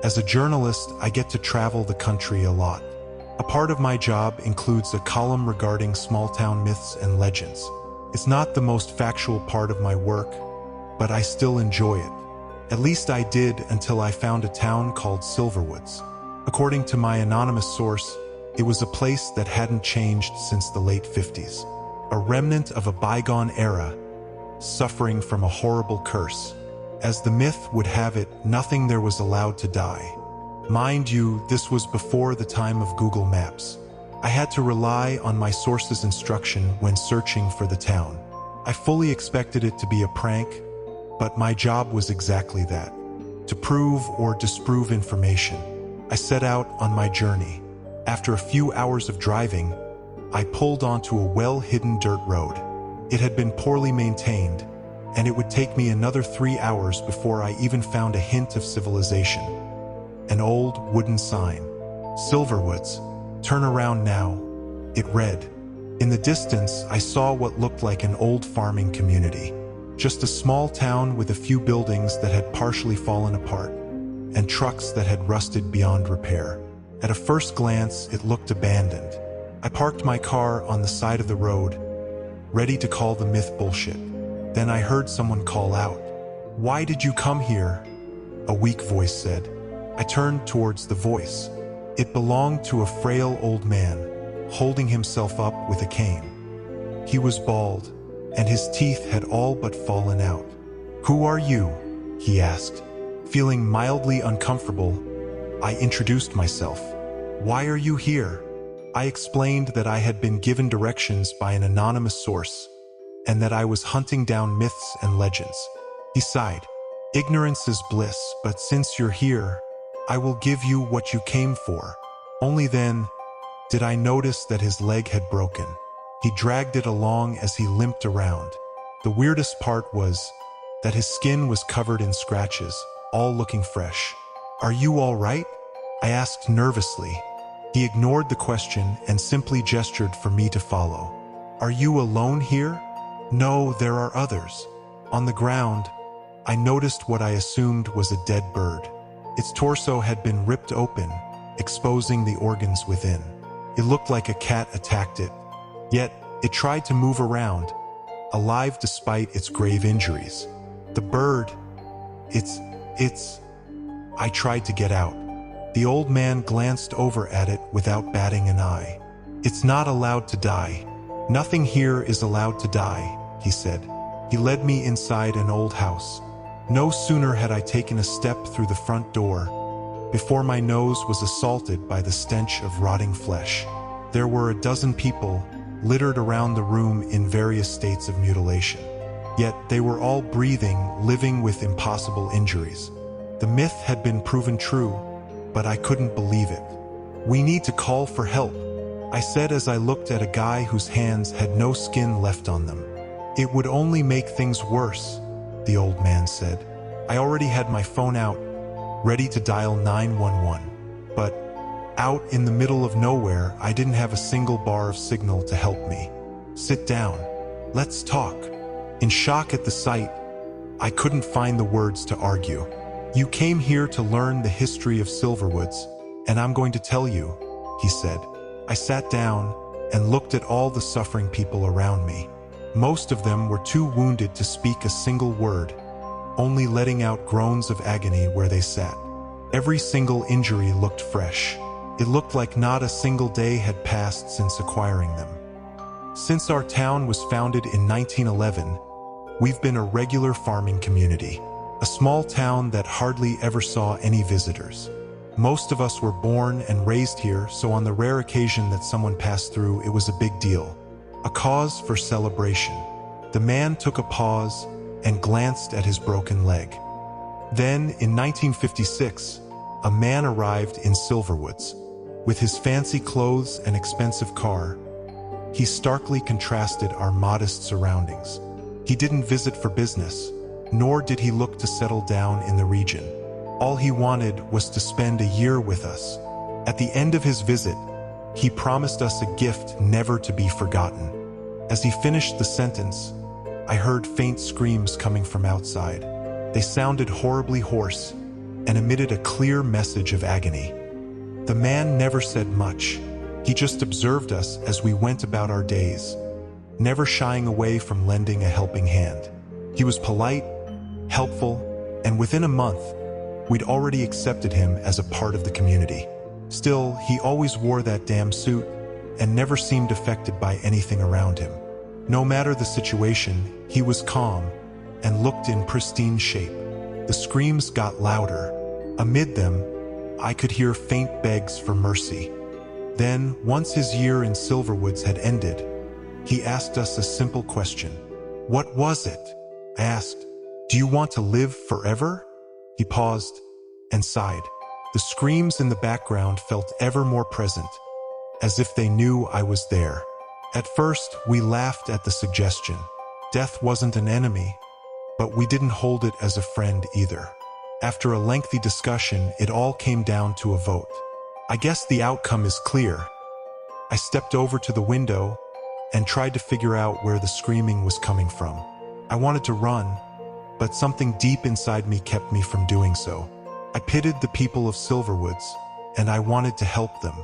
As a journalist, I get to travel the country a lot. A part of my job includes a column regarding small-town myths and legends. It's not the most factual part of my work, but I still enjoy it. At least I did until I found a town called Silverwoods. According to my anonymous source, it was a place that hadn't changed since the late 50s. A remnant of a bygone era, suffering from a horrible curse. As the myth would have it, nothing there was allowed to die. Mind you, this was before the time of Google Maps. I had to rely on my source's instruction when searching for the town. I fully expected it to be a prank, but my job was exactly that, to prove or disprove information. I set out on my journey. After a few hours of driving, I pulled onto a well-hidden dirt road. It had been poorly maintained, and it would take me another 3 hours before I even found a hint of civilization. An old wooden sign. Silverwoods, turn around now, it read. In the distance, I saw what looked like an old farming community. Just a small town with a few buildings that had partially fallen apart, and trucks that had rusted beyond repair. At a first glance, it looked abandoned. I parked my car on the side of the road, ready to call the myth bullshit. Then I heard someone call out, "Why did you come here?" A weak voice said. I turned towards the voice. It belonged to a frail old man, holding himself up with a cane. He was bald, and his teeth had all but fallen out. "Who are you?" he asked. Feeling mildly uncomfortable, I introduced myself. "Why are you here?" I explained that I had been given directions by an anonymous source, and that I was hunting down myths and legends. He sighed. "Ignorance is bliss, but since you're here, I will give you what you came for." Only then did I notice that his leg had broken. He dragged it along as he limped around. The weirdest part was that his skin was covered in scratches, all looking fresh. "Are you all right?" I asked nervously. He ignored the question and simply gestured for me to follow. "Are you alone here?" "No, there are others." On the ground, I noticed what I assumed was a dead bird. Its torso had been ripped open, exposing the organs within. It looked like a cat attacked it, yet it tried to move around, alive despite its grave injuries. The bird, it's... I tried to get out. The old man glanced over at it without batting an eye. "It's not allowed to die. Nothing here is allowed to die," he said. He led me inside an old house. No sooner had I taken a step through the front door before my nose was assaulted by the stench of rotting flesh. There were a dozen people littered around the room in various states of mutilation. Yet they were all breathing, living with impossible injuries. The myth had been proven true, but I couldn't believe it. "We need to call for help," I said as I looked at a guy whose hands had no skin left on them. "It would only make things worse," the old man said. I already had my phone out, ready to dial 911. But out in the middle of nowhere, I didn't have a single bar of signal to help me. "Sit down. Let's talk." In shock at the sight, I couldn't find the words to argue. "You came here to learn the history of Silverwoods, and I'm going to tell you," he said. I sat down and looked at all the suffering people around me. Most of them were too wounded to speak a single word, only letting out groans of agony where they sat. Every single injury looked fresh. It looked like not a single day had passed since acquiring them. Since our town was founded in 1911, we've been a regular farming community, a small town that hardly ever saw any visitors. Most of us were born and raised here, so on the rare occasion that someone passed through, it was a big deal, a cause for celebration. The man took a pause and glanced at his broken leg. Then, in 1956, a man arrived in Silverwoods. With his fancy clothes and expensive car, he starkly contrasted our modest surroundings. He didn't visit for business, nor did he look to settle down in the region. All he wanted was to spend a year with us. At the end of his visit, he promised us a gift never to be forgotten. As he finished the sentence, I heard faint screams coming from outside. They sounded horribly hoarse, and emitted a clear message of agony. The man never said much. He just observed us as we went about our days, never shying away from lending a helping hand. He was polite, helpful, and within a month, we'd already accepted him as a part of the community. Still, he always wore that damn suit and never seemed affected by anything around him. No matter the situation, he was calm and looked in pristine shape. The screams got louder. Amid them, I could hear faint begs for mercy. Then, once his year in Silverwoods had ended, he asked us a simple question. "What was it?" I asked. "Do you want to live forever?" He paused and sighed. The screams in the background felt ever more present, as if they knew I was there. At first, we laughed at the suggestion. Death wasn't an enemy, but we didn't hold it as a friend either. After a lengthy discussion, it all came down to a vote. I guess the outcome is clear. I stepped over to the window and tried to figure out where the screaming was coming from. I wanted to run, but something deep inside me kept me from doing so. I pitied the people of Silverwoods, and I wanted to help them.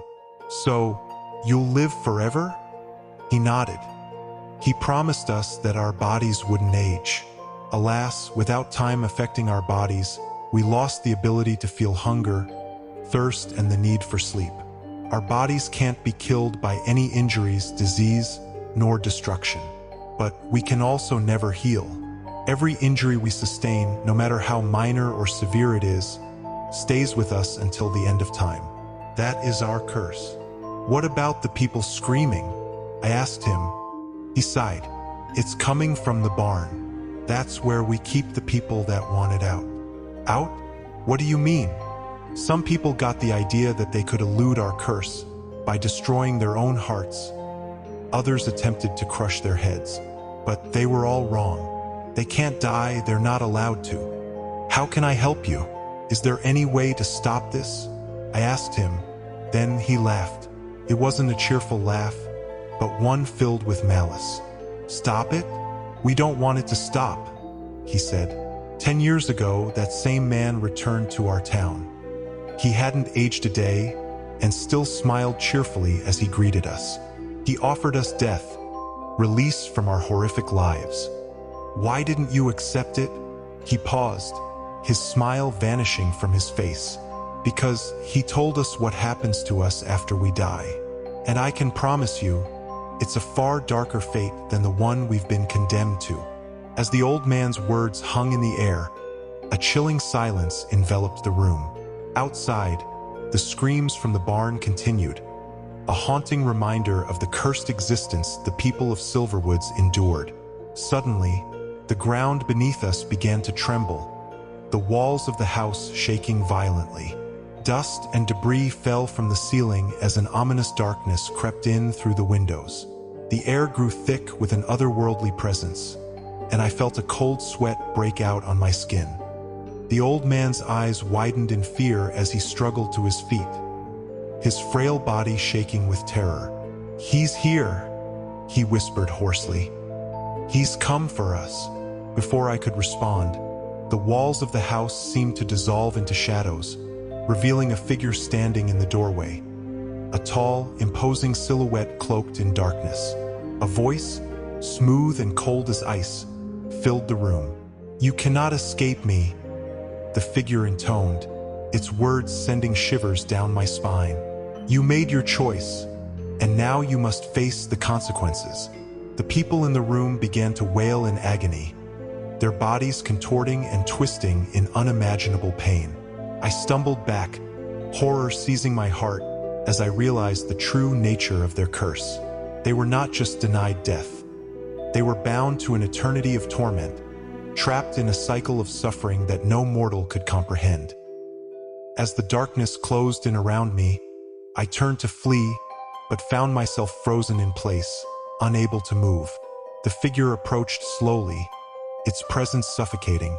"So, you'll live forever?" He nodded. He promised us that our bodies wouldn't age. Alas, without time affecting our bodies, we lost the ability to feel hunger, thirst, and the need for sleep. Our bodies can't be killed by any injuries, disease, nor destruction. But we can also never heal. Every injury we sustain, no matter how minor or severe it is, stays with us until the end of time. That is our curse. What about the people screaming? I asked him. He sighed. It's coming from the barn. That's where we keep the people that want it out. Out? What do you mean? Some people got the idea that they could elude our curse by destroying their own hearts. Others attempted to crush their heads, but they were all wrong. They can't die, they're not allowed to. How can I help you? Is there any way to stop this? I asked him. Then he laughed. It wasn't a cheerful laugh, but one filled with malice. Stop it? We don't want it to stop, he said. 10 years ago, that same man returned to our town. He hadn't aged a day and still smiled cheerfully as he greeted us. He offered us death, release from our horrific lives. Why didn't you accept it? He paused, his smile vanishing from his face. Because he told us what happens to us after we die. And I can promise you, it's a far darker fate than the one we've been condemned to. As the old man's words hung in the air, a chilling silence enveloped the room. Outside, the screams from the barn continued, a haunting reminder of the cursed existence the people of Silverwoods endured. Suddenly, the ground beneath us began to tremble, the walls of the house shaking violently. Dust and debris fell from the ceiling as an ominous darkness crept in through the windows. The air grew thick with an otherworldly presence, and I felt a cold sweat break out on my skin. The old man's eyes widened in fear as he struggled to his feet, his frail body shaking with terror. "He's here," he whispered hoarsely. "He's come for us." Before I could respond, the walls of the house seemed to dissolve into shadows, revealing a figure standing in the doorway. A tall, imposing silhouette cloaked in darkness. A voice, smooth and cold as ice, filled the room. "You cannot escape me," the figure intoned, its words sending shivers down my spine. "You made your choice, and now you must face the consequences." The people in the room began to wail in agony, their bodies contorting and twisting in unimaginable pain. I stumbled back, horror seizing my heart as I realized the true nature of their curse. They were not just denied death. They were bound to an eternity of torment, trapped in a cycle of suffering that no mortal could comprehend. As the darkness closed in around me, I turned to flee, but found myself frozen in place, unable to move. The figure approached slowly, its presence suffocating,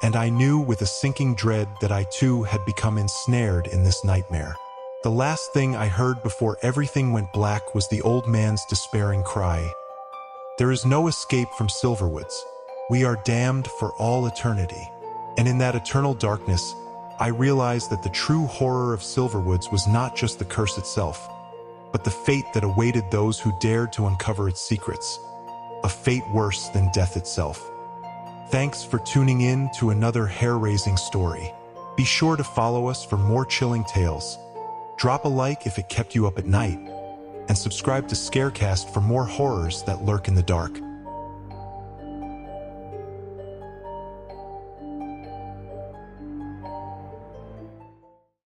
and I knew with a sinking dread that I too had become ensnared in this nightmare. The last thing I heard before everything went black was the old man's despairing cry. "There is no escape from Silverwoods. We are damned for all eternity." And in that eternal darkness, I realized that the true horror of Silverwoods was not just the curse itself, but the fate that awaited those who dared to uncover its secrets, a fate worse than death itself. Thanks for tuning in to another hair-raising story. Be sure to follow us for more chilling tales. Drop a like if it kept you up at night, and subscribe to Scarecast for more horrors that lurk in the dark.